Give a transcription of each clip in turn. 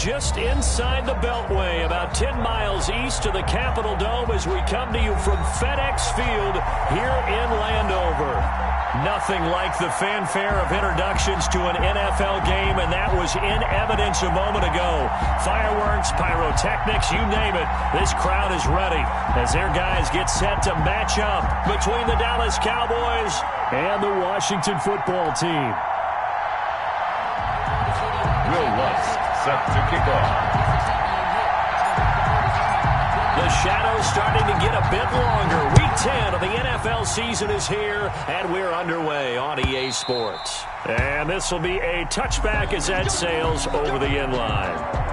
just inside the Beltway, about 10 miles east of the Capitol Dome as we come to you from FedEx Field here in Landover. Nothing like the fanfare of introductions to an NFL game, and that was in evidence a moment ago. Fireworks, pyrotechnics, you name it. This crowd is ready as their guys get set to match up between the Dallas Cowboys and the Washington football team. Will Lutz set to kick off. The shadow's starting to get a bit longer. Week 10 of the NFL season is here, and we're underway on EA Sports. And this will be a touchback as that sails over the end line.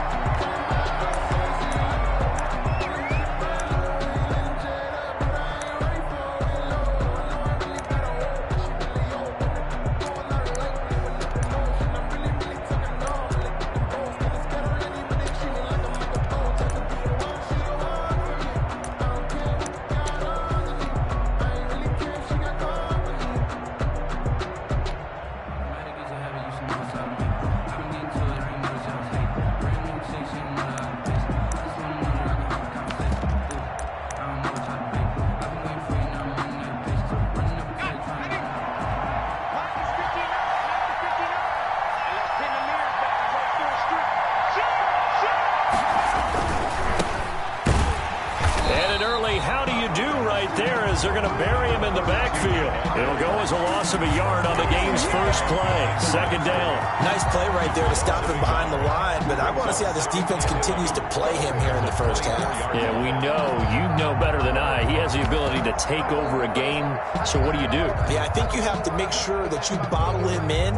They're going to bury him in the backfield. It'll go as a loss of a yard on the game's first play. Second down. Nice play right there to stop him behind the line, but I want to see how this defense continues to play him here in the first half. Yeah, we know. You know better than I. He has the ability to take over a game, so what do you do? Yeah, I think you have to make sure that you bottle him in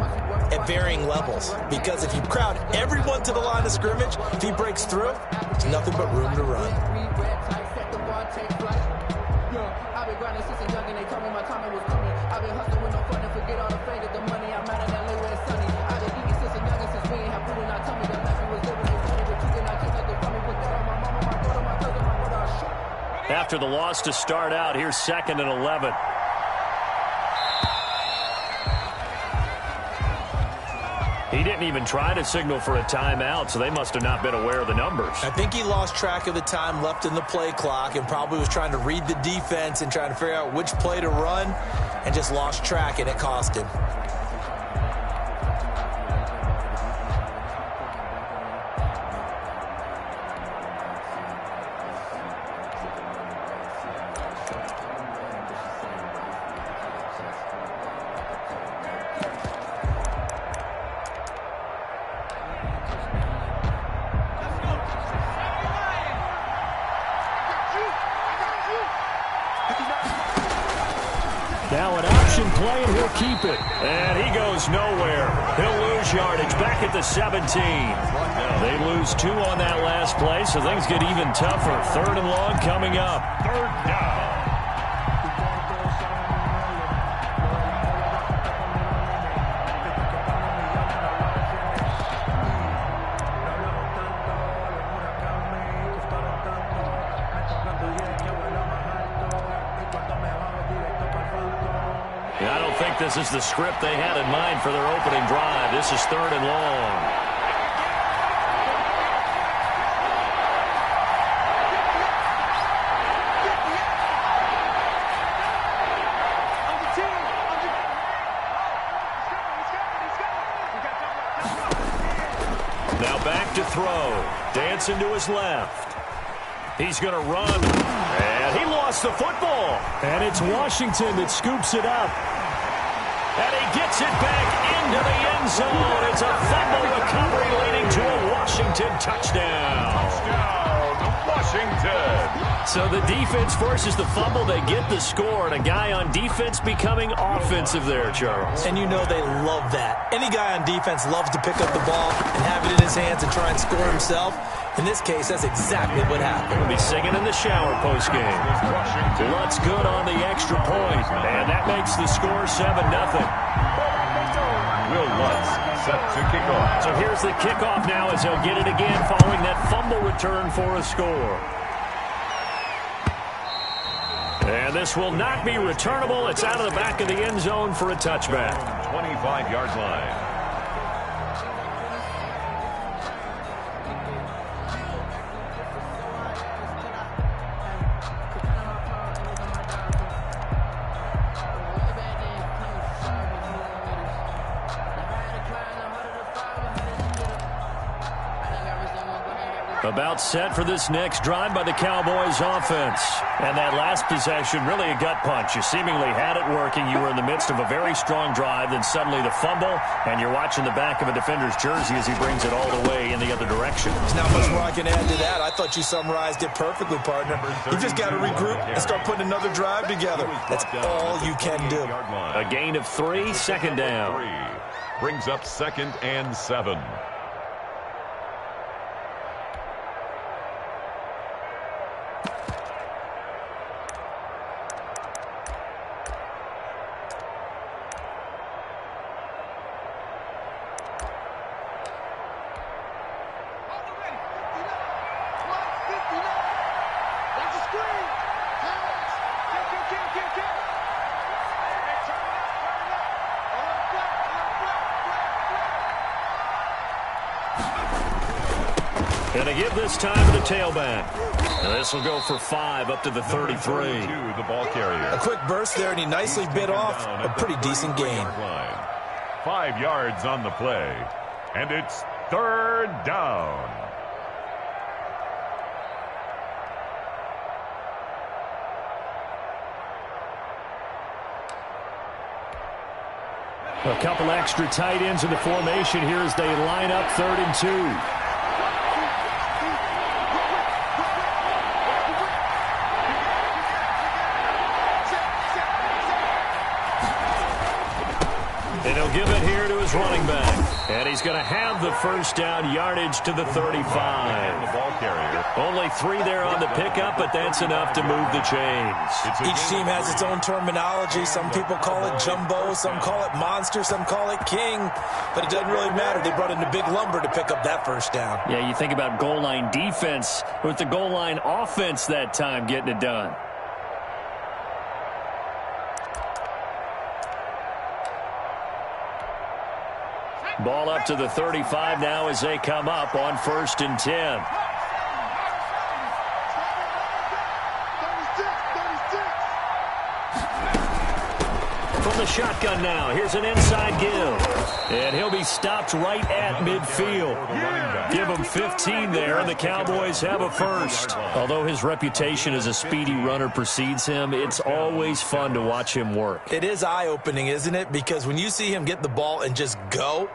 at varying levels, because if you crowd everyone to the line of scrimmage, if he breaks through, there's nothing but room to run. After the loss to start out, here's 2nd and 11. He didn't even try to signal for a timeout, so they must have not been aware of the numbers. I think he lost track of the time left in the play clock and probably was trying to read the defense and trying to figure out which play to run and just lost track, and it cost him. Now an option play, and he'll keep it. And he goes nowhere. He'll lose yardage back at the 17. They lose 2 on that last play, so things get even tougher. 3rd and long coming up. 3rd down. I don't think this is the script they had in mind for their opening drive. This is 3rd and long. Now back to throw. Dancing to his left. He's going to run. And he lost the football. And it's Washington that scoops it up. And he gets it back into the end zone. It's a fumble recovery leading to a Washington touchdown. Touchdown, Washington. So the defense forces the fumble. They get the score. And a guy on defense becoming offensive there, Charles. And you know they love that. Any guy on defense loves to pick up the ball and have it in his hands and try and score himself. In this case, that's exactly what happened. We'll be singing in the shower postgame. Lutz good on the extra point, and that makes the score 7-0. Will Lutz set to kick off. So here's the kickoff now as they'll get it again following that fumble return for a score. And this will not be returnable. It's out of the back of the end zone for a touchback. 25-yard line. About set for this next drive by the Cowboys offense. And that last possession, really a gut punch. You seemingly had it working. You were in the midst of a very strong drive, then suddenly the fumble, and you're watching the back of a defender's jersey as he brings it all the way in the other direction. There's not much more I can add to that. I thought you summarized it perfectly, partner. You just got to regroup and start putting another drive together. That's all you can do. A gain of 3, second down. Brings up 2nd and 7. And a give this time to the tailback. This will go for 5 up to the 33. The ball carrier. A quick burst there, and he nicely bit off a pretty decent gain. 5 yards on the play, and it's 3rd down. A couple extra tight ends in the formation here as they line up 3rd and 2. And he'll give it here to his running back. And he's going to have the first down yardage to the 35. The ball carrier. Only 3 there on the pickup, but that's enough to move the chains. Each team has its own terminology. Some people call it jumbo, some call it monster, some call it king. But it doesn't really matter. They brought in a big lumber to pick up that first down. Yeah, you think about goal line defense with the goal line offense that time getting it done. Ball up to the 35 now as they come up on 1st and 10. From the shotgun now, here's an inside give. And he'll be stopped right at midfield. Give him 15 there, and the Cowboys have a first. Although his reputation as a speedy runner precedes him, it's always fun to watch him work. It is eye-opening, isn't it? Because when you see him get the ball and just go,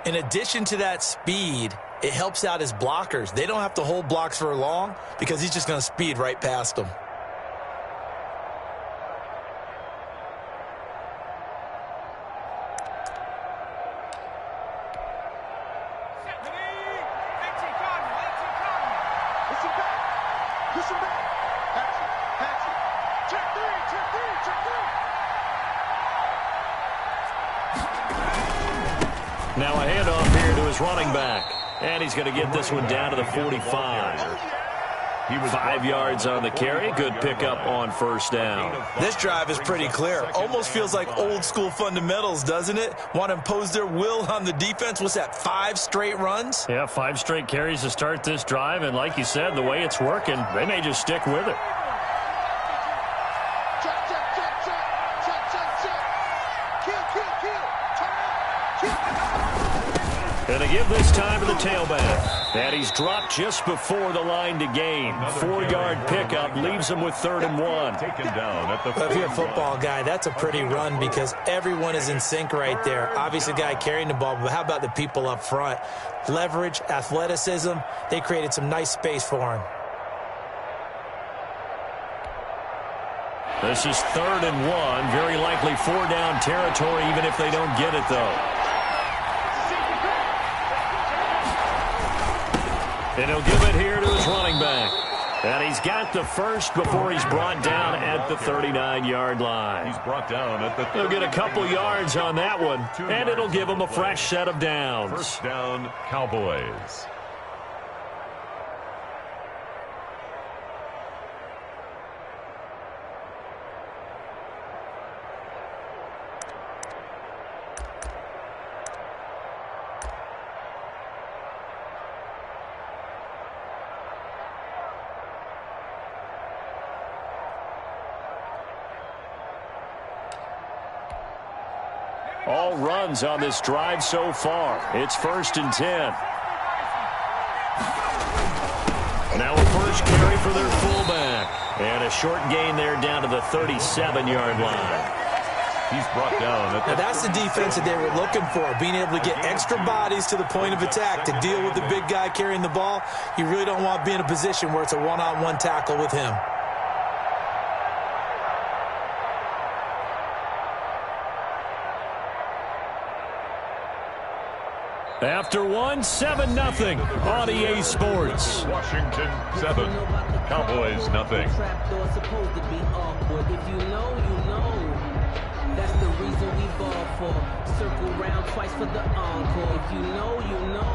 in addition to that speed, it helps out his blockers. They don't have to hold blocks for long because he's just going to speed right past them. Now a handoff here to his running back. And he's going to get this one down to the 45. 5 yards on the carry. Good pickup on first down. This drive is pretty clear. Almost feels like old school fundamentals, doesn't it? Want to impose their will on the defense. What's that, 5 straight runs? Yeah, 5 straight carries to start this drive. And like you said, the way it's working, they may just stick with it. And a give this time to the tailback. And he's dropped just before the line to gain. 4-yard pickup leaves him with 3rd and 1. Taken down at the If you're a football guy, that's a pretty run because everyone is in sync right there. Obviously, the guy carrying the ball, but how about the people up front? Leverage, athleticism, they created some nice space for him. This is 3rd and 1. Very likely 4-down territory, even if they don't get it, though. And he'll give it here to his running back. And he's got the first before he's brought down at the 39-yard line. He's brought down at the 39. He'll get a couple yards on that one, and it'll give him a fresh set of downs. First down, Cowboys. All runs on this drive so far. It's 1st and 10. Now a first carry for their fullback. And a short gain there down to the 37-yard line. He's brought down. Now that's the defense that they were looking for, being able to get extra bodies to the point of attack to deal with the big guy carrying the ball. You really don't want to be in a position where it's a one-on-one tackle with him. After one, 7-0 on EA Sports. Washington 7, Cowboys nothing. If you know, you know. That's the reason we ball for. Circle round twice for the encore. If you know, you know.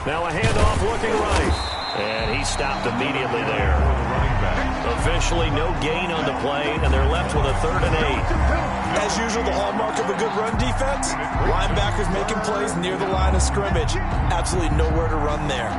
Now a handoff looking right. And he stopped immediately there. Officially no gain on the play, and they're left with a 3rd and 8. As usual, the hallmark of a good run defense, linebackers making plays near the line of scrimmage. Absolutely nowhere to run there.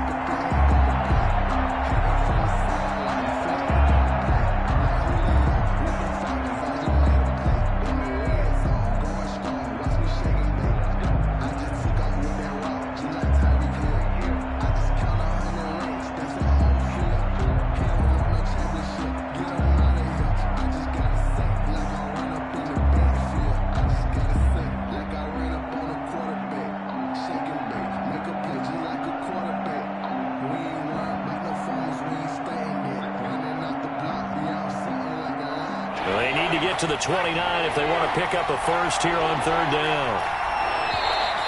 They need to get to the 29 if they want to pick up a first here on 3rd down.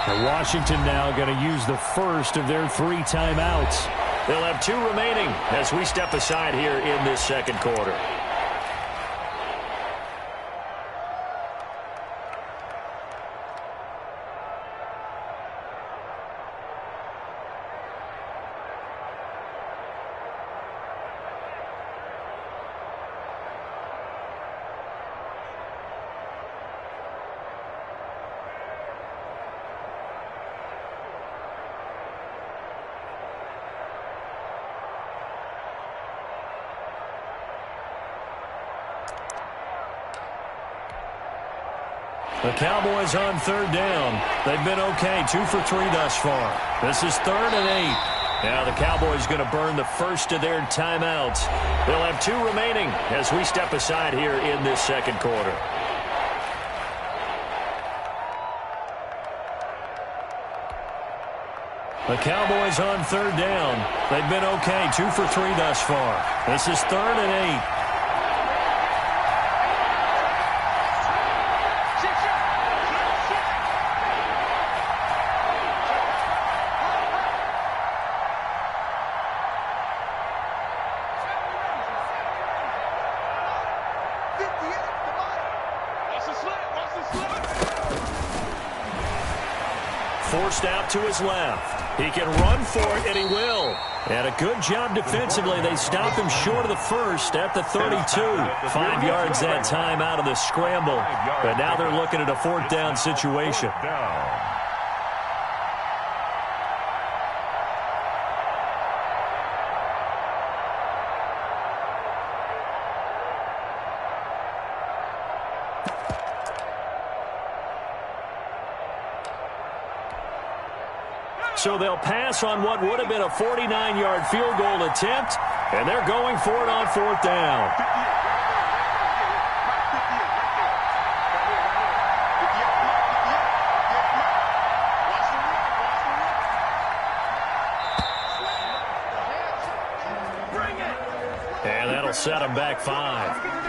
And Washington now going to use the first of their 3 timeouts. They'll have 2 remaining as we step aside here in this second quarter. The Cowboys on 3rd down. They've been okay, 2 for 3 thus far. This is 3rd and 8. Now the Cowboys going to burn the first of their timeouts. They'll have 2 remaining as we step aside here in this second quarter. The Cowboys on 3rd down. They've been okay, 2 for 3 thus far. This is 3rd and 8. Forced out to his left. He can run for it, and he will. And a good job defensively. They stopped him short of the first at the 32. 5 yards that time out of the scramble. But now they're looking at a 4th down situation. So they'll pass on what would have been a 49-yard field goal attempt, and they're going for it on 4th down. And that'll set them back 5.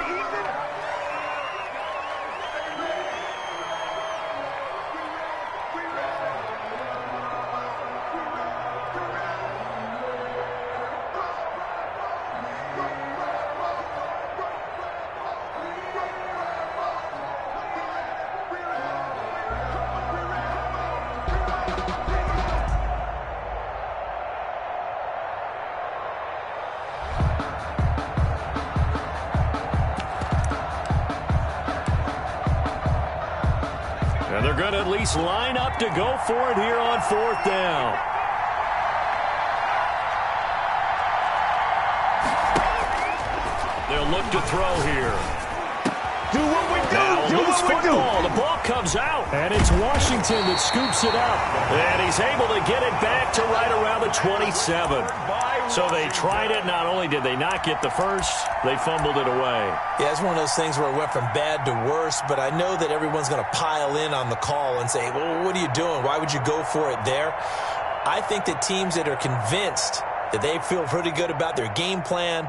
And they're going to at least line up to go for it here on 4th down. They'll look to throw here. Do what we do. Now, Do loose what we do. football. The ball comes out. And it's Washington that scoops it up. And he's able to get it back to right around the 27. So they tried it. Not only did they not get the first, they fumbled it away. Yeah, it's one of those things where it went from bad to worse, but I know that everyone's going to pile in on the call and say, well, what are you doing? Why would you go for it there? I think that teams that are convinced that they feel pretty good about their game plan,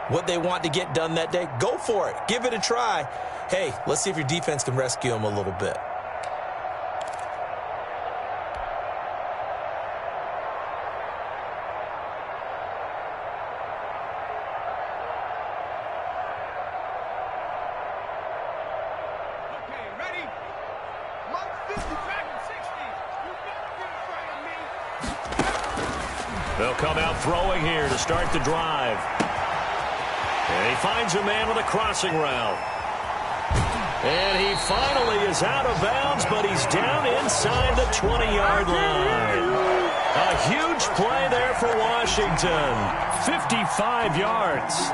what they want to get done that day, go for it. Give it a try. Hey, let's see if your defense can rescue them a little bit. They'll come out throwing here to start the drive. And he finds a man with a crossing route. And he finally is out of bounds, but he's down inside the 20-yard line. A huge play there for Washington. 55 yards.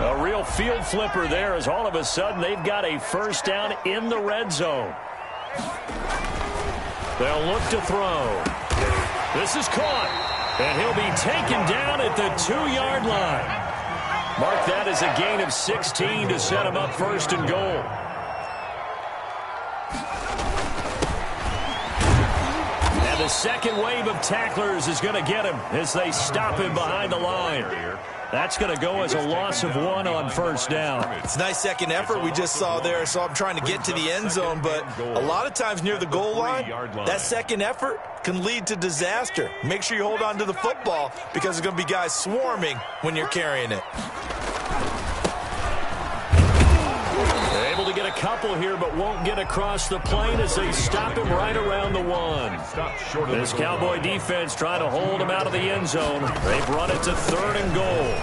A real field flipper there as all of a sudden they've got a first down in the red zone. They'll look to throw. This is caught. And he'll be taken down at the 2-yard line. Mark that as a gain of 16 to set him up first and goal. And the second wave of tacklers is going to get him as they stop him behind the line. That's going to go as a loss of 1 on first down. It's a nice second effort we just saw there. So I'm trying to get to the end zone, but a lot of times near the goal line, that second effort can lead to disaster. Make sure you hold on to the football because there's going to be guys swarming when you're carrying it. They're able to get a couple here, but won't get across the plane as they stop him right around the 1. This Cowboy defense trying to hold him out of the end zone. They've run it to 3rd and goal.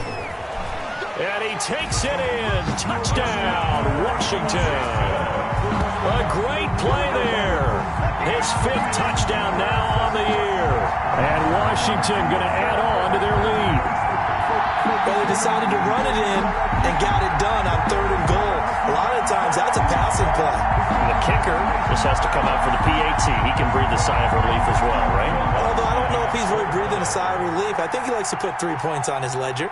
And he takes it in. Touchdown, Washington. A great play there. His 5th touchdown now on the year. And Washington going to add on to their lead. Well, they decided to run it in and got it done on 3rd and goal. A lot of times, that's a passing play. The kicker just has to come out for the PAT. He can breathe a sigh of relief as well, right? Although I don't know if he's really breathing a sigh of relief. I think he likes to put 3 points on his ledger.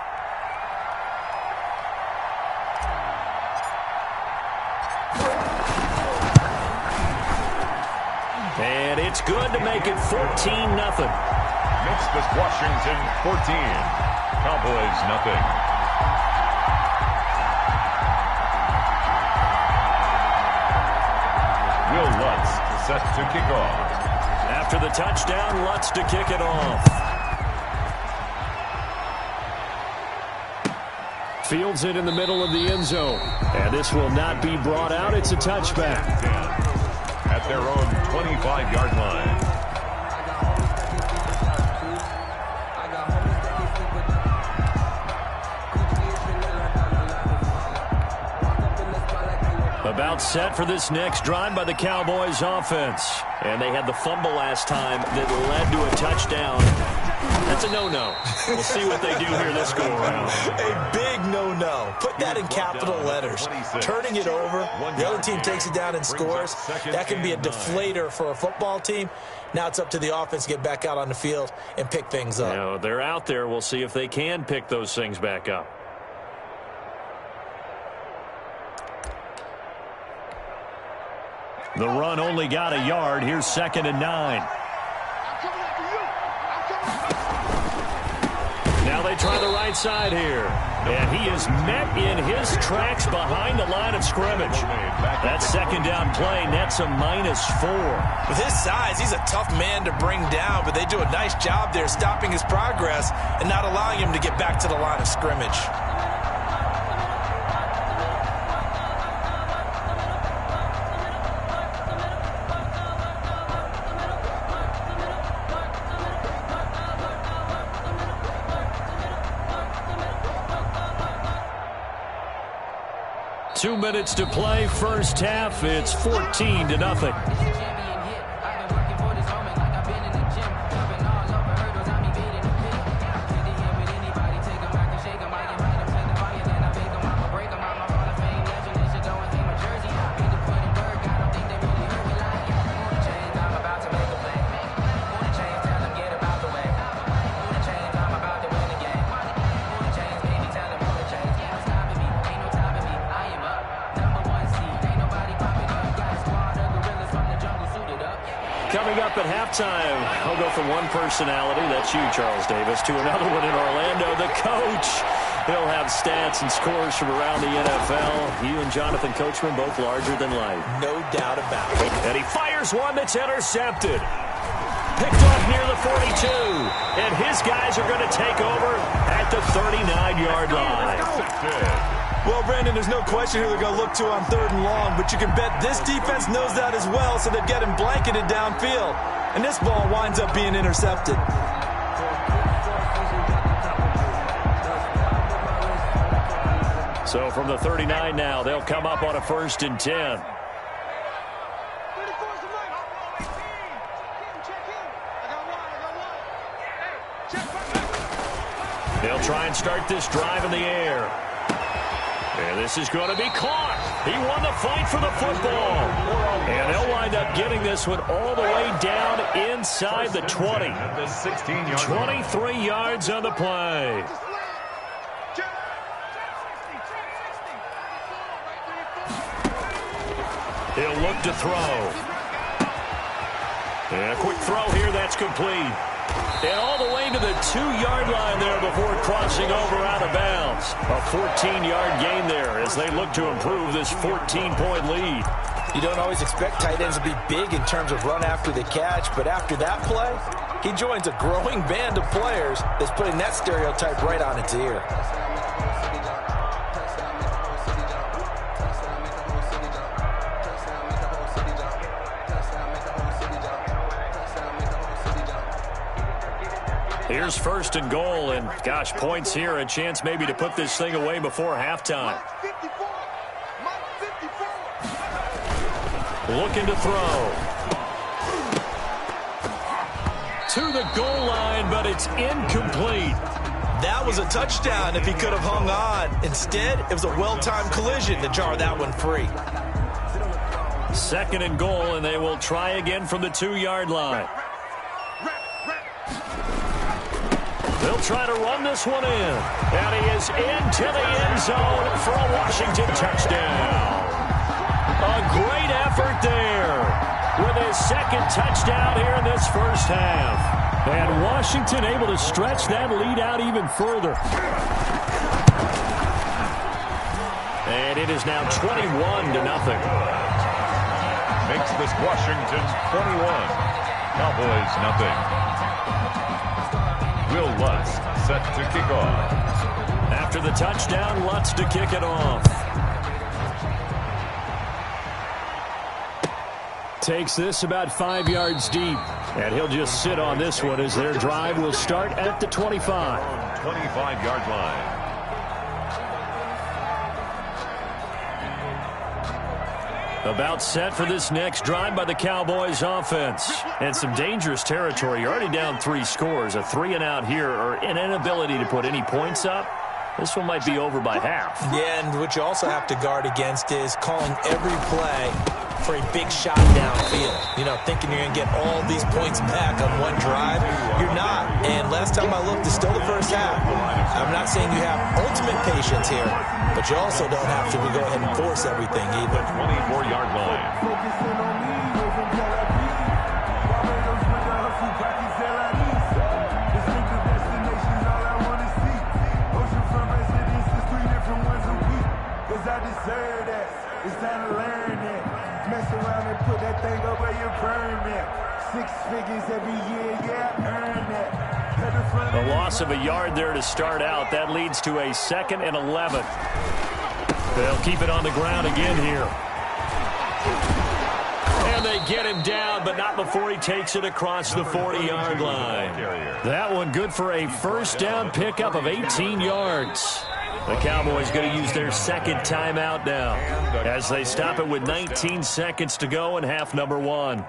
And it's good to make it 14-0. Makes this Washington 14. Cowboys nothing. Will Lutz set to kick off. After the touchdown, Lutz to kick it off. Fields it in the middle of the end zone. And this will not be brought out. It's a touchback. At their own 25-yard line. About set for this next drive by the Cowboys offense. And they had the fumble last time that led to a touchdown. That's a no-no. We'll see what they do here this go-around. A big no-no. Put that in capital letters. Turning it over, the other team takes it down and scores. That can be a deflator for a football team. Now it's up to the offense to get back out on the field and pick things up. You know, they're out there. We'll see if they can pick those things back up. The run only got a yard. Here's 2nd and 9. Now they try the right side here. And he is met in his tracks behind the line of scrimmage. That 2nd down play nets a -4. With his size, he's a tough man to bring down, but they do a nice job there stopping his progress and not allowing him to get back to the line of scrimmage. 2 minutes to play, first half. It's 14-0. Coming up at halftime, I'll go from one personality, that's you, Charles Davis, to another one in Orlando, the coach. He'll have stats and scores from around the NFL. You and Jonathan Coachman both larger than life. No doubt about it. And he fires one that's intercepted. Picked off near the 42. And his guys are going to take over at the 39-yard line. Well, Brandon, there's no question who they're going to look to on 3rd and long, but you can bet this defense knows that as well, so they're getting blanketed downfield. And this ball winds up being intercepted. So from the 39 now, they'll come up on a 1st and 10. They'll try and start this drive in the air. And this is going to be caught. He won the fight for the football. And they'll wind up getting this one all the way down inside the 20. 23 yards on the play. He'll look to throw. And a quick throw here, that's complete. And all the way to the 2-yard line there before crossing over out of bounds. A 14-yard gain there as they look to improve this 14-point lead. You don't always expect tight ends to be big in terms of run after the catch, but after that play, he joins a growing band of players that's putting that stereotype right on its ear. Here's 1st and goal, and gosh, points here, a chance maybe to put this thing away before halftime. Looking to throw. To the goal line, but it's incomplete. That was a touchdown if he could have hung on. Instead, it was a well-timed collision to jar that one free. 2nd and goal, and they will try again from the 2-yard line. They'll try to run this one in. And he is into the end zone for a Washington touchdown. A great effort there with his 2nd touchdown here in this first half. And Washington able to stretch that lead out even further. And it is now 21-0. Makes this Washington 21. Cowboys nothing. Will Lutz set to kick off. After the touchdown, Lutz to kick it off. Takes this about 5 yards deep. And he'll just sit on this one as their drive will start at the 25. 25-yard line. About set for this next drive by the Cowboys offense. And some dangerous territory. You're already down 3 scores. A 3-and-out here or an inability to put any points up. This one might be over by half. Yeah, and what you also have to guard against is calling every play for a big shot downfield. You know, thinking you're going to get all these points back on one drive. You're not. And last time I looked, it's still the first half. I'm not saying you have ultimate patience here, but you also don't have to go ahead and force everything either. 24-yard line. A loss of a yard there to start out. That leads to a 2nd and 11. They'll keep it on the ground again here. And they get him down, but not before he takes it across the 40-yard line. That one good for a first down pickup of 18 yards. The Cowboys going to use their second timeout now as they stop it with 19 seconds to go in half number 1.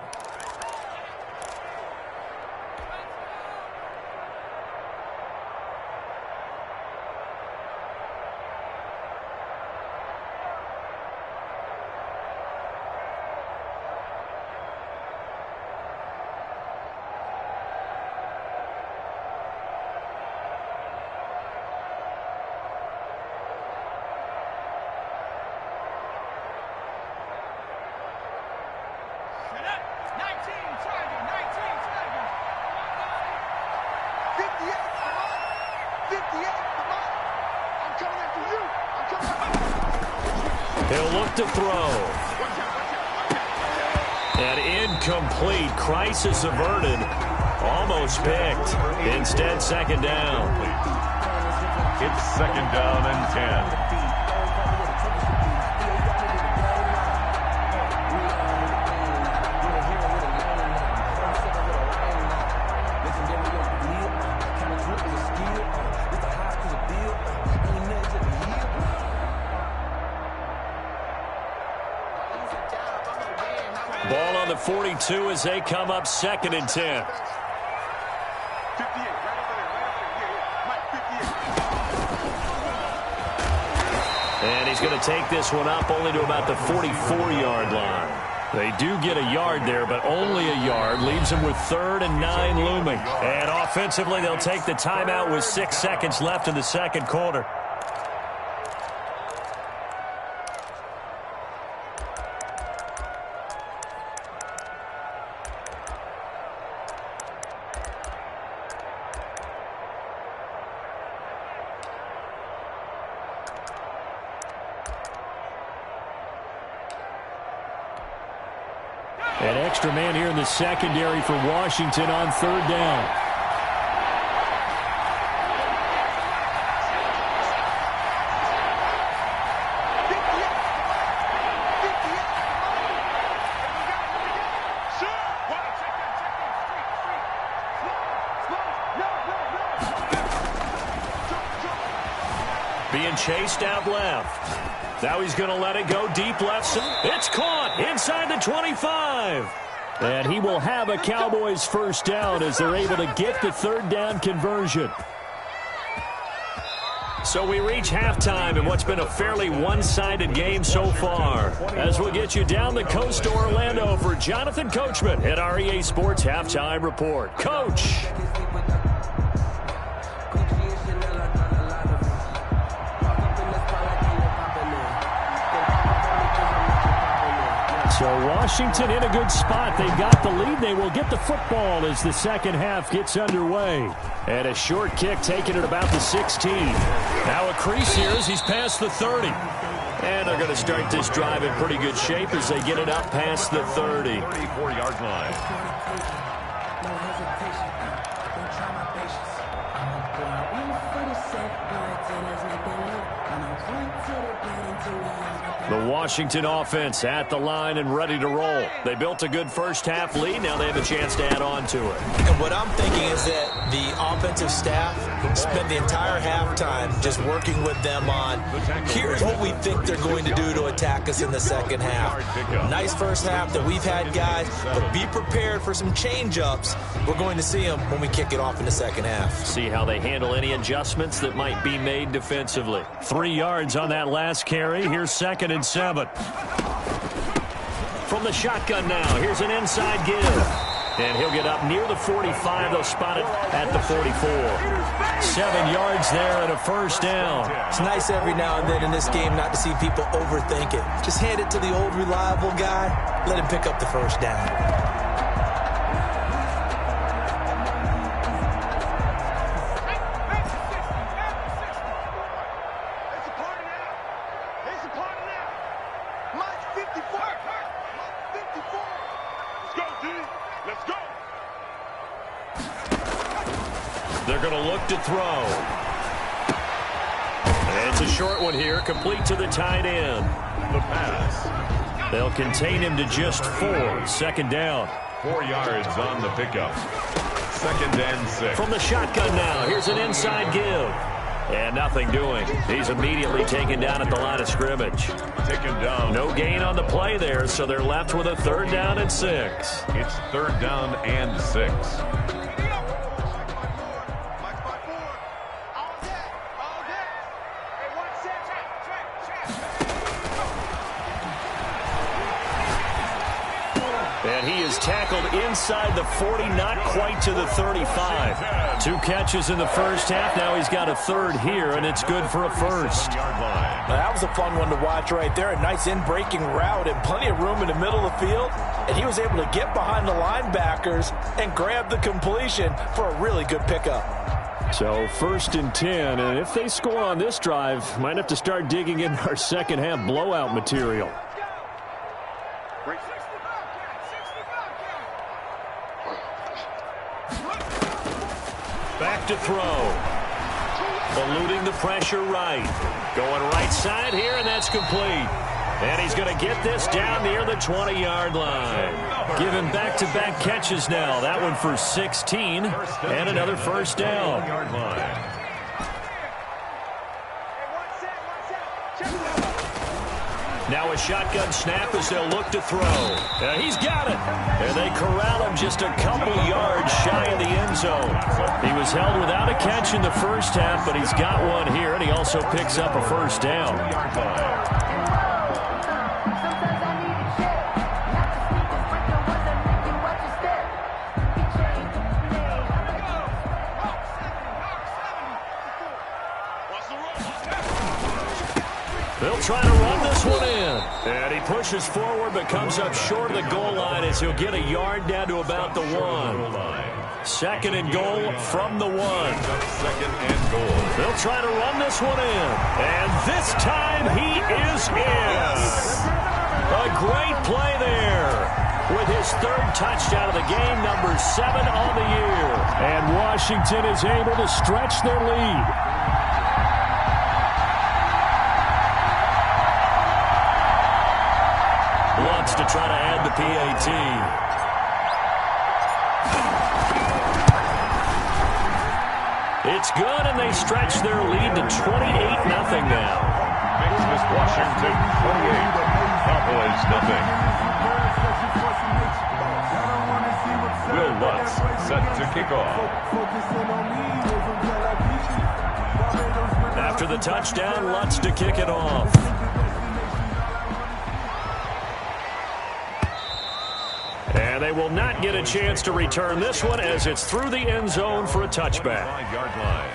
He'll look to throw. And incomplete. Crisis averted. Almost picked. Instead, second down. It's second down and 10. Ball on the 42 as they come up second and 10. And he's going to take this one up only to about the 44-yard line. They do get a yard there, but only a yard. Leaves them with 3rd and 9 looming. And offensively, they'll take the timeout with 6 seconds left in the second quarter. An extra man here in the secondary for Washington on 3rd down. Being chased out left. Now he's going to let it go deep left. It's caught inside the 25. And he will have a Cowboys first down as they're able to get the 3rd down conversion. So we reach halftime in what's been a fairly one-sided game so far. As we'll get you down the coast to Orlando for Jonathan Coachman at our EA Sports Halftime Report. Coach. So Washington in a good spot. They've got the lead. They will get the football as the second half gets underway. And a short kick taken at about the 16. Now a crease here as he's past the 30. And they're going to start this drive in pretty good shape as they get it up past the 30. 34-yard line. The Washington offense at the line and ready to roll. They built a good first-half lead. Now they have a chance to add on to it. And what I'm thinking is that the offensive staff spent the entire halftime just working with them on, here's what we think they're going to do to attack us in the second half. Nice first half that we've had, guys, but be prepared for some change-ups. We're going to see them when we kick it off in the second half. See how they handle any adjustments that might be made defensively. 3 yards on that last carry. Here's 2nd and 7. From the shotgun now, here's an inside give. And he'll get up near the 45. They'll spot it at the 44. 7 yards there and a first down. It's nice every now and then in this game not to see people overthink it. Just hand it to the old reliable guy. Let him pick up the first down. They're going to look to throw. And it's a short one here, complete to the tight end. The pass. They'll contain him to just 4. Second down. 4 yards on the pickup. 2nd and 6. From the shotgun now, here's an inside give. And nothing doing. He's immediately taken down at the line of scrimmage. Taken down. No gain on the play there, so they're left with a 3rd down and 6. It's 3rd down and 6. And he is tackled inside the 40, not quite to the 35. 2 catches in the first half. Now he's got a 3rd here, and it's good for a 1st. That was a fun one to watch right there. A nice in-breaking route and plenty of room in the middle of the field. And he was able to get behind the linebackers and grab the completion for a really good pickup. So 1st and 10, and if they score on this drive, might have to start digging in our second half blowout material. Back to throw. Eluding the pressure right. Going right side here, and that's complete. And he's going to get this down near the 20-yard line. Given back-to-back catches now. That one for 16, and another 1st down. Now a shotgun snap as they'll look to throw. He's got it. And they corral him just a couple yards shy of the end zone. He was held without a catch in the first half, but he's got one here, and he also picks up a 1st down. They'll try to run this one in. And he pushes forward but comes up short of the goal line as he'll get a yard down to about the 1. 2nd and goal from the 1. 2nd and goal. They'll try to run this one in. And this time he is in. A great play there. With his 3rd touchdown of the game, number 7 on the year. And Washington is able to stretch their lead. To try to add the PAT. It's good, and they stretch their lead to 28-0 now. Makes this Washington 28. Cowboys nothing. Will Lutz set to kick off. After the touchdown, Lutz to kick it off. And they will not get a chance to return this one as it's through the end zone for a touchback. 5-yard line.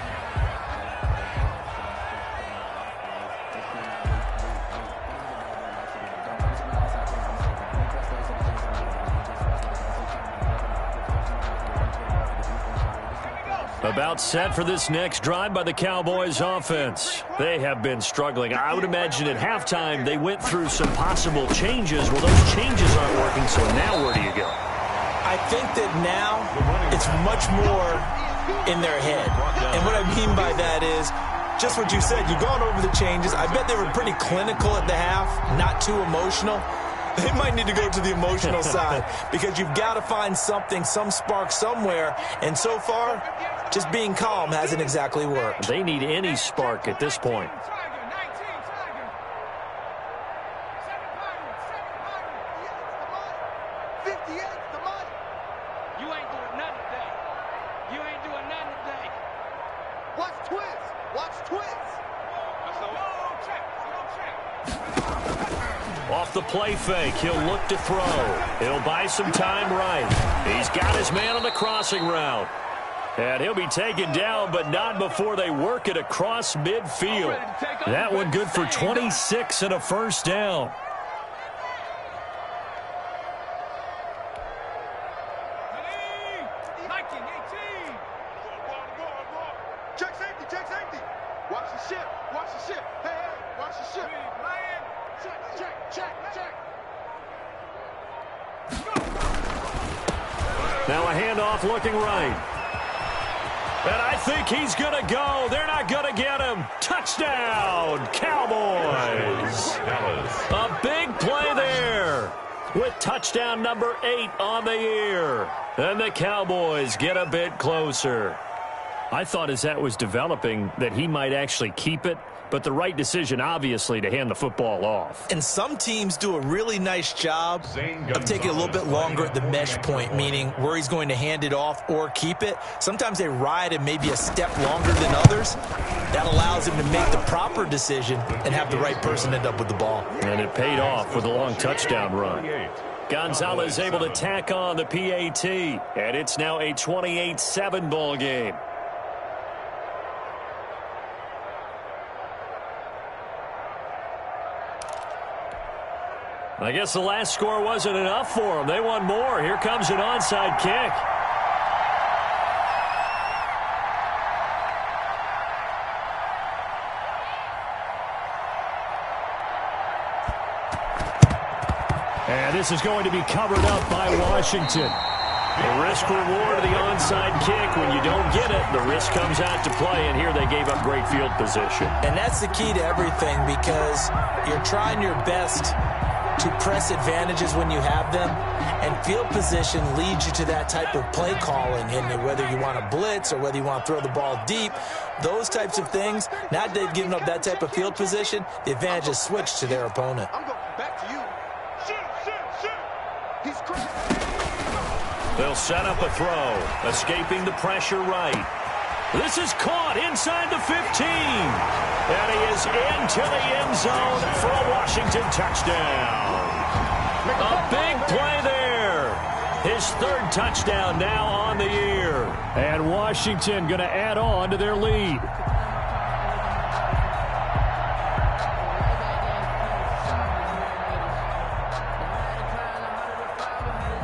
About set for this next drive by the Cowboys offense. They have been struggling. I would imagine at halftime they went through some possible changes. Well, those changes aren't working, so now where do you go? I think that now it's much more in their head. And what I mean by that is just what you said. You've gone over the changes. I bet they were pretty clinical at the half, not too emotional. They might need to go to the emotional side because you've got to find something, some spark somewhere. And so far, just being calm hasn't exactly worked. They need any spark at this point. Off the play fake, he'll look to throw. He'll buy some time right. He's got his man on the crossing route. And he'll be taken down, but not before they work it across midfield. That one good for 26 and a 1st down. Check safety. Watch the ship. Hey, watch the ship. Check. Now a handoff looking right. And I think he's going to go. They're not going to get him. Touchdown, Cowboys. A big play there with touchdown number 8 on the year. And the Cowboys get a bit closer. I thought as that was developing that he might actually keep it, but the right decision, obviously, to hand the football off. And some teams do a really nice job of taking a little bit longer at the mesh point, meaning where he's going to hand it off or keep it. Sometimes they ride him maybe a step longer than others. That allows him to make the proper decision and have the right person end up with the ball. And it paid off with a long touchdown run. Gonzalez able to tack on the PAT, and it's now a 28-7 ball game. I guess the last score wasn't enough for them. They want more. Here comes an onside kick. And this is going to be covered up by Washington. The risk-reward of the onside kick. When you don't get it, the risk comes out to play, and here they gave up great field position. And that's the key to everything, because you're trying your best to press advantages when you have them, and field position leads you to that type of play calling, and whether you want to blitz or whether you want to throw the ball deep, those types of things. Now that they've given up that type of field position, the advantage is switched to their opponent. I'm going back to you. Shoot. He's crazy. They'll set up a throw, escaping the pressure right. This is caught inside the 15. And he is into the end zone for a Washington touchdown. A big play there. His third touchdown now on the year. And Washington going to add on to their lead.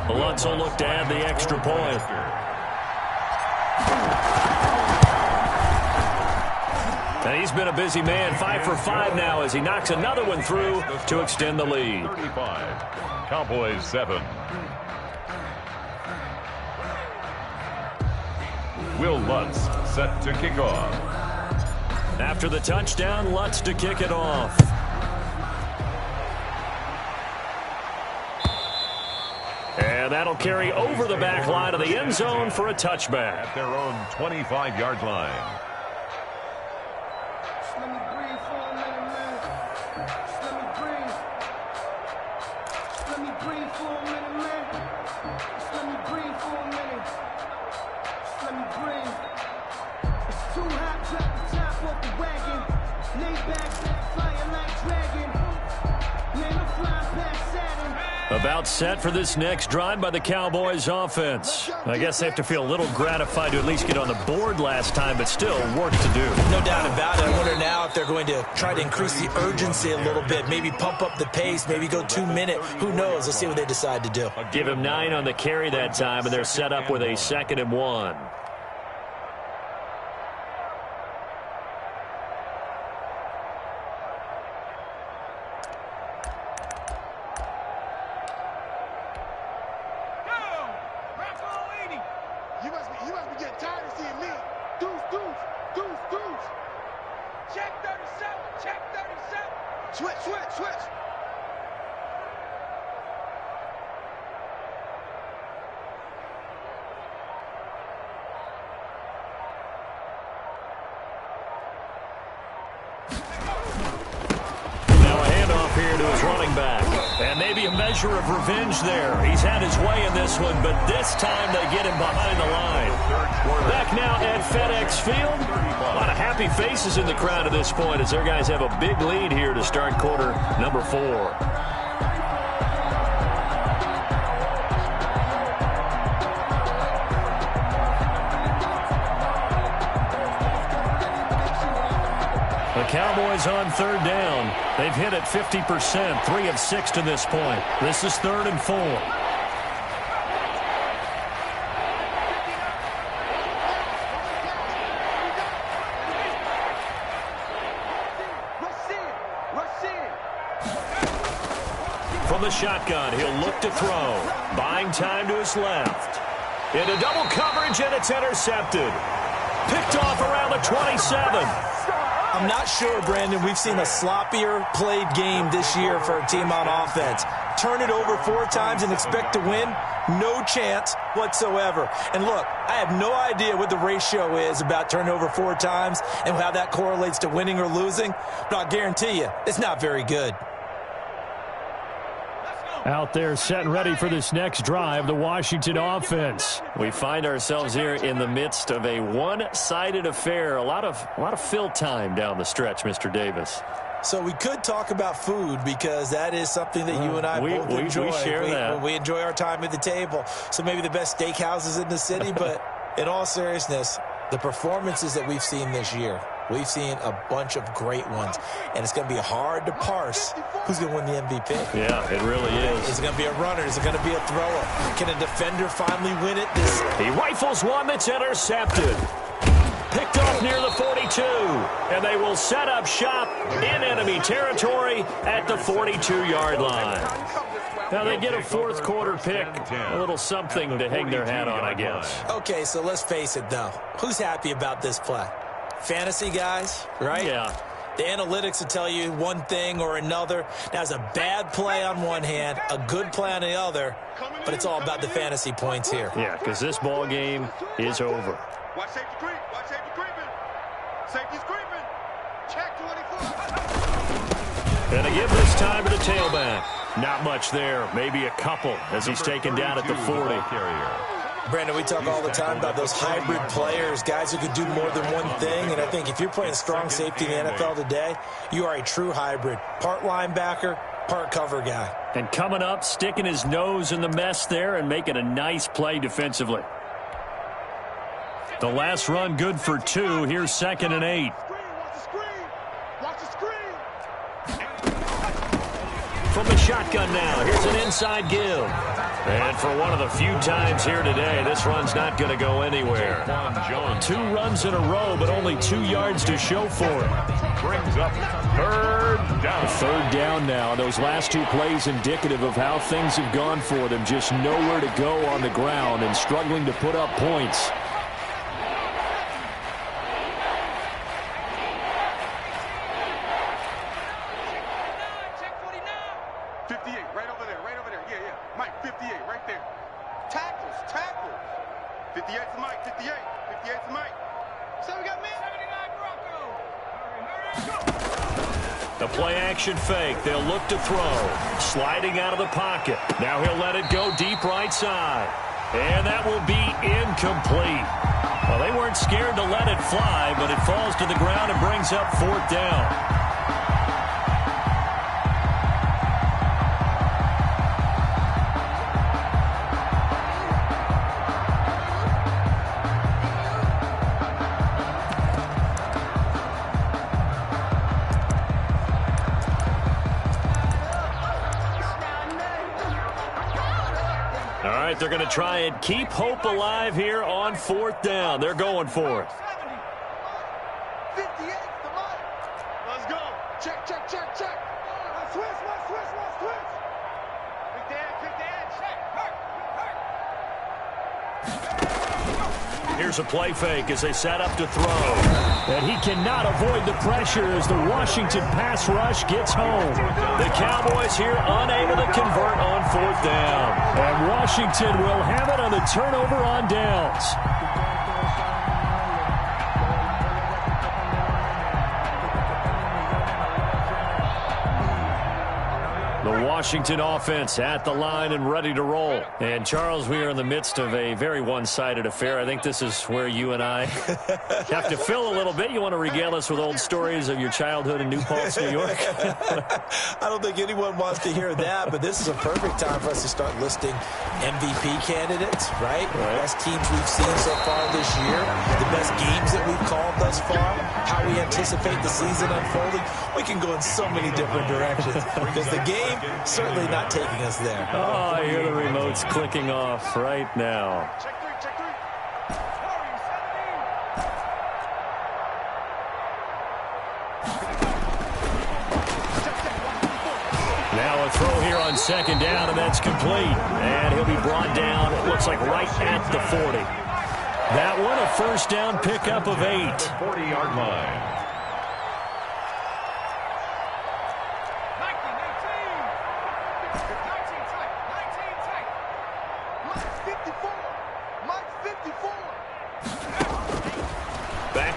Lutz will look to add the extra point. And he's been a busy man, 5 for 5 now as he knocks another one through to extend the lead. 35, Cowboys 7. Will Lutz set to kick off. After the touchdown, Lutz to kick it off. And that'll carry over the back line of the end zone for a touchback. At their own 25-yard line. Let me breathe for a minute, man. Let me breathe. Let me breathe for a minute, man. Let me breathe for a minute. Let me breathe. It's too hot, drop the top off the wagon. Lay back, flying like dragon. Man, I'm flying past Saturn. About set for this next drive by the Cowboys offense. I guess they have to feel a little gratified to at least get on the board last time, but still work to do. No doubt about it. I wonder now if they're going to try to increase the urgency a little bit, maybe pump up the pace, maybe go 2-minute. Who knows? Let's see what they decide to do. Give him 9 on the carry that time, and they're set up with a 2nd and 1. You must be getting tired of seeing me. Deuce. Check 37. Switch. Now a handoff here to his running back. And maybe a measure of revenge there. He's had his way in this one, but this time they get him behind the line. Back now at FedEx Field. A lot of happy faces in the crowd at this point as their guys have a big lead here to start quarter number 4. The Cowboys on 3rd down. They've hit it 50%, 3 of 6 to this point. This is 3rd and 4. Rush in. From the shotgun, he'll look to throw. Buying time to his left. Into double coverage, and it's intercepted. Picked off around the 27. I'm not sure, Brandon, we've seen a sloppier played game this year for a team on offense. Turn it over 4 times and expect to win? No chance whatsoever. And look, I have no idea what the ratio is about turning over 4 times and how that correlates to winning or losing, but I'll guarantee you, it's not very good. Out there set and ready for this next drive, the Washington offense. We find ourselves here in the midst of a one-sided affair. A lot of fill time down the stretch, Mr. Davis. So we could talk about food because that is something that you and I both enjoy. We share that. We enjoy our time at the table. So maybe the best steakhouses in the city, but in all seriousness, the performances that we've seen this year, we've seen a bunch of great ones, and it's going to be hard to parse who's going to win the MVP. Yeah, it really is. Is it going to be a runner? Is it going to be a thrower? Can a defender finally win it? He rifles one that's intercepted. Picked off near the 42, and they will set up shop in enemy territory at the 42-yard line. Now they get a fourth quarter pick, a little something to hang their hat on, I guess. Okay, so let's face it, though. Who's happy about this play? Fantasy guys, right? Yeah. The analytics will tell you one thing or another. That's a bad play on one hand, a good play on the other, but it's all about the fantasy points here. Yeah, because this ball game is over. Watch safety creep. Watch safety creeping. Safety's creeping. Check 24. And they give this time to the tailback. Not much there. Maybe a couple as he's taken down at the 40. Brandon, we talk all the time about those hybrid players, guys who can do more than one thing. And I think if you're playing strong safety in the NFL today, you are a true hybrid. Part linebacker, part cover guy. And coming up, sticking his nose in the mess there and making a nice play defensively. The last run good for 2. Here's 2nd and 8. Watch the screen. From the shotgun now, here's an inside give. And for one of the few times here today, this run's not going to go anywhere. 2 runs in a row, but only 2 yards to show for it. Brings up 3rd down. 3rd down now. Those last 2 plays indicative of how things have gone for them. Just nowhere to go on the ground and struggling to put up points. The play-action fake. They'll look to throw. Sliding out of the pocket. Now he'll let it go deep right side. And that will be incomplete. Well, they weren't scared to let it fly, but it falls to the ground and brings up 4th down. They're going to try and keep hope alive here on 4th down. They're going for it. 58, the mic. Let's go. Check. Switch. Big Dan, check. Here's a play fake as they set up to throw. And he cannot avoid the pressure as the Washington pass rush gets home. The Cowboys here unable to convert on 4th down. And Washington will have it on the turnover on downs. The Washington offense at the line and ready to roll. And, Charles, we are in the midst of a very one-sided affair. I think this is where you and I have to fill a little bit. You want to regale us with old stories of your childhood in New Paltz, New York? I don't think anyone wants to hear that, but this is a perfect time for us to start listing MVP candidates, right? The best teams we've seen so far this year, the best games that we've called thus far, how we anticipate the season unfolding. We can go in so many different directions because the game certainly not taking us there. Oh, I hear the remotes clicking off right now. Check 3. Now a throw here on 2nd down, and that's complete. And he'll be brought down, it looks like right at the 40. That one a 1st down pickup of 8. 40-yard line.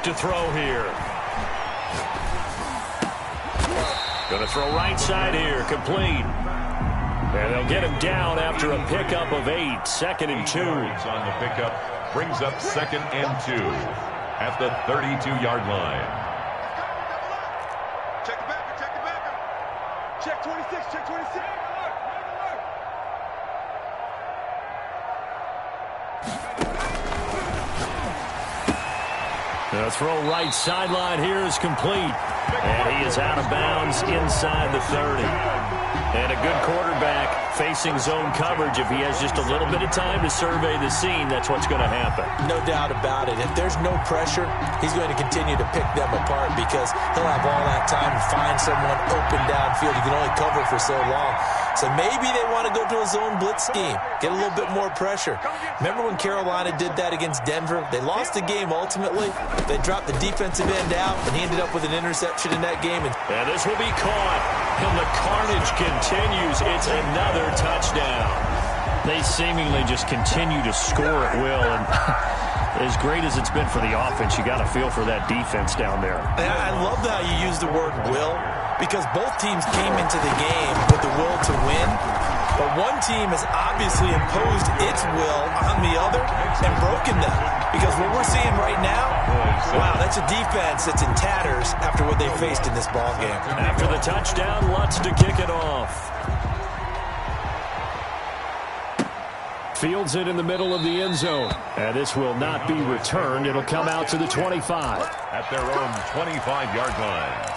back to throw here. Going to throw right side here, complete. And they'll get him down after a pickup of 8, 2nd and 2. On the pickup, brings up 2nd and 2 at the 32-yard line. Check the backer, check the backer. Check 26, check 26. The throw right sideline here is complete. And he is out of bounds inside the 30. And a good quarterback facing zone coverage. If he has just a little bit of time to survey the scene, that's what's going to happen. No doubt about it. If there's no pressure, he's going to continue to pick them apart because he'll have all that time to find someone open downfield. You can only cover for so long. So maybe they want to go to a zone blitz scheme, get a little bit more pressure. Remember when Carolina did that against Denver? They lost the game ultimately. They dropped the defensive end out, and he ended up with an interception in that game. And this will be caught, and the carnage continues. It's another touchdown. They seemingly just continue to score at will, and as great as it's been for the offense, you got to feel for that defense down there. And I love how you use the word will, because both teams came into the game with the will to win, but one team has obviously imposed its will on the other and broken them. Because what we're seeing right now, wow, that's a defense that's in tatters after what they faced in this ball game. After the touchdown, Lutz to kick it off. Fields it in the middle of the end zone. And this will not be returned. It'll come out to the 25. At their own 25-yard line.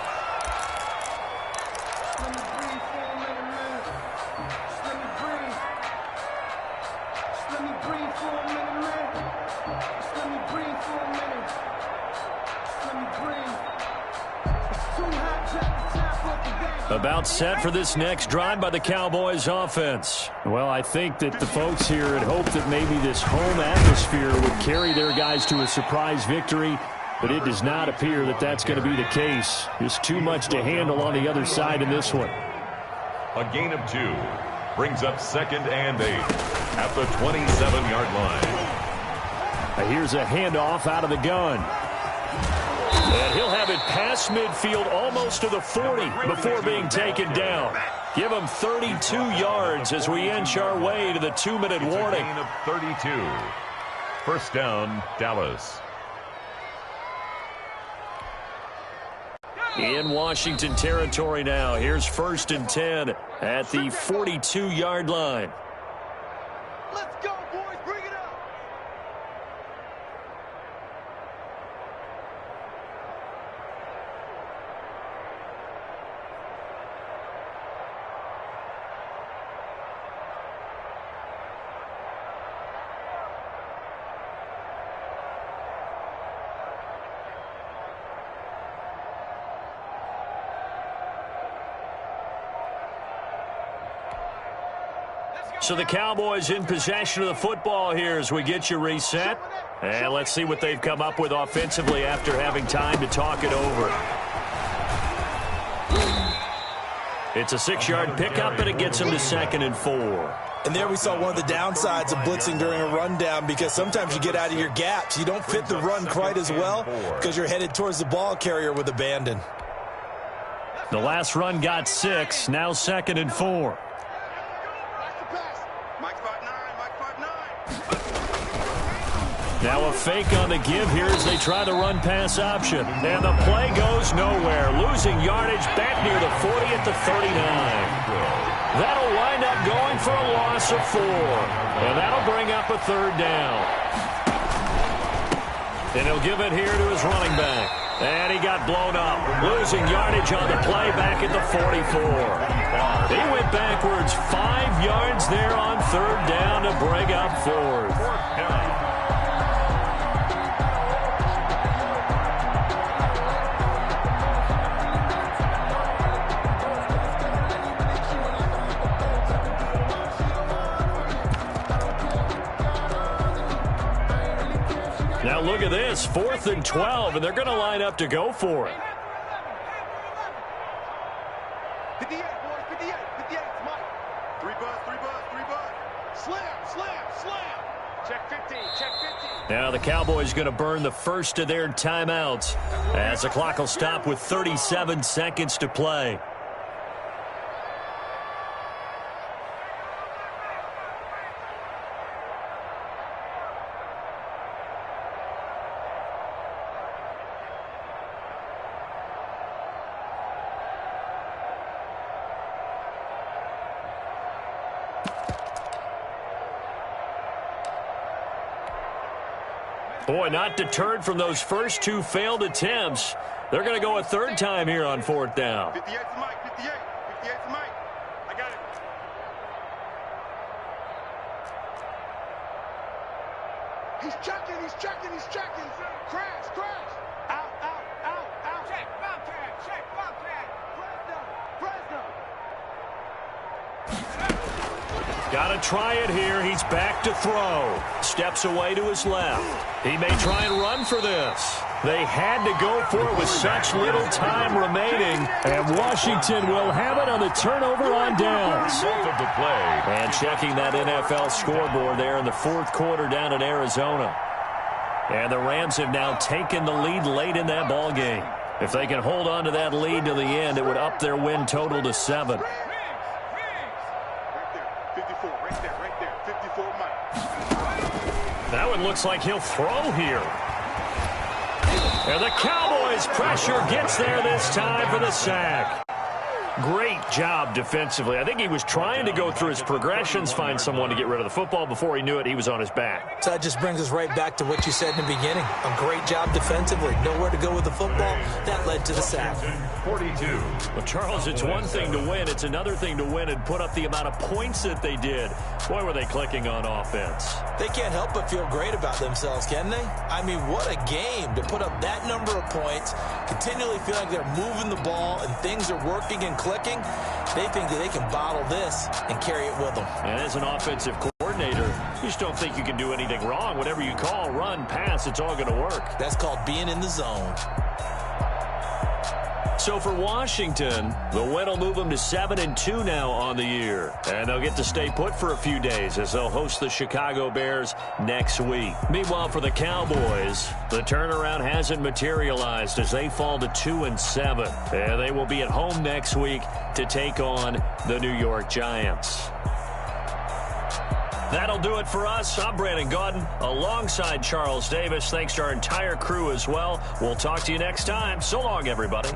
About set for this next drive by the Cowboys offense. Well, I think that the folks here had hoped that maybe this home atmosphere would carry their guys to a surprise victory, but it does not appear that that's going to be the case. There's too much to handle on the other side in this one. A gain of 2 brings up 2nd and 8 at the 27-yard line. Here's a handoff out of the gun. And he'll have it past midfield almost to the 40 before being taken down. Give him 32 yards as we inch our way to the 2-minute warning. A gain of 32. First down, Dallas. In Washington territory now. Here's 1st and 10 at the 42-yard line. Let's go, boys. Bring it up. So the Cowboys in possession of the football here as we get you reset. And let's see what they've come up with offensively after having time to talk it over. It's a 6-yard pickup, and it gets them to 2nd and 4. And there we saw one of the downsides of blitzing during a rundown, because sometimes you get out of your gaps. You don't fit the run quite as well because you're headed towards the ball carrier with abandon. The last run got 6, now 2nd and 4. Now a fake on the give here as they try the run-pass option. And the play goes nowhere. Losing yardage back near the 40 at the 39. That'll wind up going for a loss of 4. And that'll bring up a 3rd down. And he'll give it here to his running back. And he got blown up. Losing yardage on the play back at the 44. He went backwards 5 yards there on 3rd down to bring up 4th. Now look at this, 4th and 12, and they're going to line up to go for it. 58, boys, 58, 58, Mike. 3 buzz, 3 buzz, 3 buzz. Slam, slam, slam. Check 15, check 15. Now the Cowboys going to burn the first of their timeouts as the clock will stop with 37 seconds to play. Boy, not deterred from those first two failed attempts. They're going to go a third time here on fourth down. 58 to Mike, 58. 58 to Mike. I got it. He's checking, he's checking, he's checking. Crash, crash. Out, out, out, out. Check, Bobcat, check, Bobcat. Got to try it here. He's back to throw. Steps away to his left. He may try and run for this. They had to go for it with such little time remaining. And Washington will have it on the turnover on downs. Result of the play. And checking that NFL scoreboard there in the fourth quarter down in Arizona. And the Rams have now taken the lead late in that ball game. If they can hold on to that lead to the end, it would up their win total to 7. That one looks like he'll throw here. And the Cowboys' pressure gets there this time for the sack. Great job defensively. I think he was trying to go through his progressions, find someone to get rid of the football. Before he knew it, he was on his back. So that just brings us right back to what you said in the beginning. A great job defensively. Nowhere to go with the football. That led to the sack. 42. Well, Charles, it's one thing to win. It's another thing to win and put up the amount of points that they did. Boy, were they clicking on offense. They can't help but feel great about themselves, can they? I mean, what a game to put up that number of points, continually feel like they're moving the ball and things are working and clicking. They think that they can bottle this and carry it with them. And as an offensive coordinator, you just don't think you can do anything wrong. Whatever you call, run, pass, it's all going to work. That's called being in the zone. So for Washington, the win will move them to 7-2 now on the year. And they'll get to stay put for a few days as they'll host the Chicago Bears next week. Meanwhile, for the Cowboys, the turnaround hasn't materialized as they fall to 2-7. And they will be at home next week to take on the New York Giants. That'll do it for us. I'm Brandon Gaudin alongside Charles Davis. Thanks to our entire crew as well. We'll talk to you next time. So long, everybody.